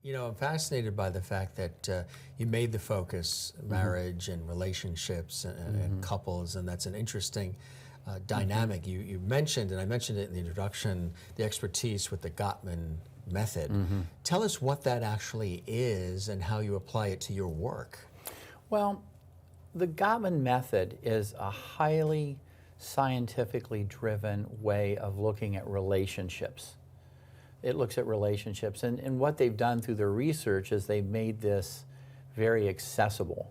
You know, I'm fascinated by the fact that you made the focus marriage and relationships and couples, and that's an interesting dynamic. You mentioned, and I mentioned it in the introduction, the expertise with the Gottman Method. Tell us what that actually is and how you apply it to your work. Well, the Gottman Method is a highly scientifically driven way of looking at relationships. It looks at relationships, and what they've done through their research is they've made this very accessible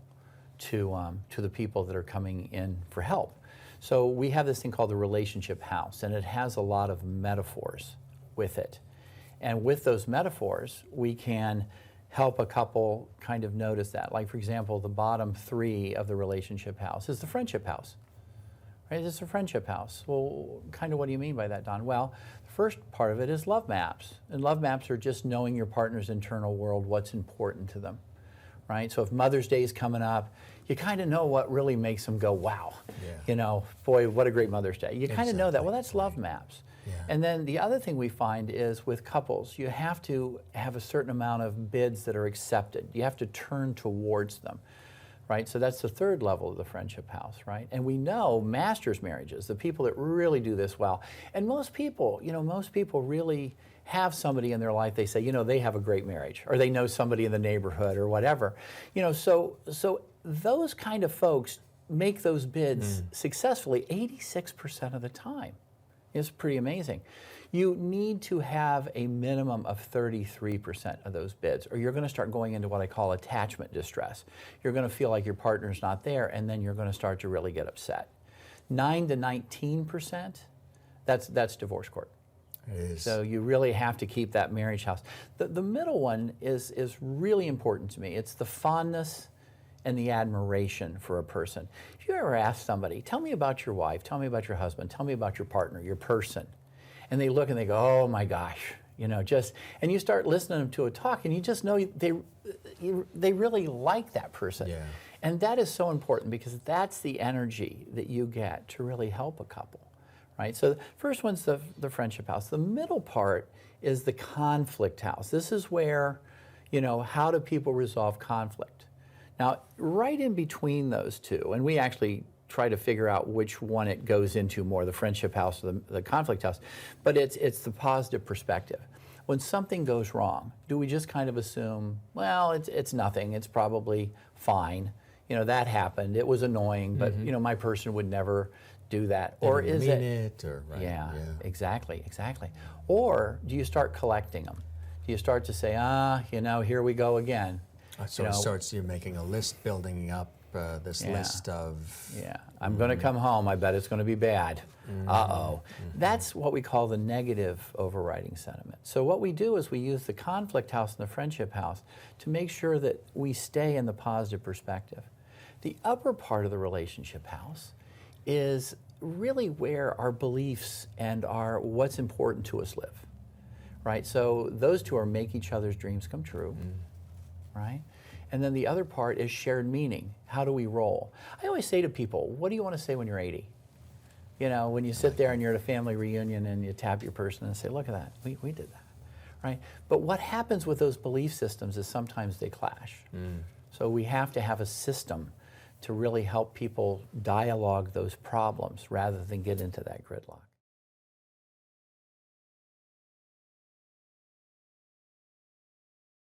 to the people that are coming in for help. So we have this thing called the relationship house, and it has a lot of metaphors with it. And with those metaphors, we can help a couple kind of notice that. Like, for example, the bottom three of the relationship house is the friendship house. Right? It's a friendship house. Well, kind of what do you mean by that, Don? Well, the first part of it is love maps. And love maps are just knowing your partner's internal world, what's important to them. Right? So if Mother's Day is coming up, you kind of know what really makes them go, wow. Yeah. You know, boy, what a great Mother's Day. You kind of know that. Well, that's love Right. maps. Yeah. And then the other thing we find is with couples, you have to have a certain amount of bids that are accepted. You have to turn towards them. Right, so that's the third level of the friendship house, right? And we know masters marriages, the people that really do this well. And most people, most people really have somebody in their life, they say, they have a great marriage, or they know somebody in the neighborhood or whatever. So those kind of folks make those bids successfully 86% of the time. It's pretty amazing. You need to have a minimum of 33% of those bids, or you're going to start going into what I call attachment distress. You're going to feel like your partner's not there, and then you're going to start to really get upset. 9 to 19%, that's divorce court. It is. So you really have to keep that marriage house. The middle one is really important to me. It's the fondness and the admiration for a person. If you ever ask somebody, tell me about your wife, tell me about your husband, tell me about your partner, your person, and they look and they go, oh my gosh, and you start listening to a talk and you just know they really like that person. Yeah. And that is so important because that's the energy that you get to really help a couple, right? So the first one's the friendship house. The middle part is the conflict house. This is where, how do people resolve conflict? Now, right in between those two, and we actually try to figure out which one it goes into more, the friendship house or the conflict house, but it's the positive perspective. When something goes wrong, do we just kind of assume, well, it's nothing, it's probably fine, that happened, it was annoying, but my person would never do that. Or is it? Right. Yeah, exactly. Or do you start collecting them? Do you start to say, here we go again? So it starts, you're making a list, building up this list of... Yeah, I'm going to come home, I bet it's going to be bad. Uh-oh. That's what we call the negative overriding sentiment. So what we do is we use the conflict house and the friendship house to make sure that we stay in the positive perspective. The upper part of the relationship house is really where our beliefs and what's important to us live, right? So those two are make each other's dreams come true, right? And then the other part is shared meaning. How do we roll? I always say to people, what do you want to say when you're 80? When you sit there and you're at a family reunion and you tap your person and say, look at that, we did that, right? But what happens with those belief systems is sometimes they clash. So we have to have a system to really help people dialogue those problems rather than get into that gridlock.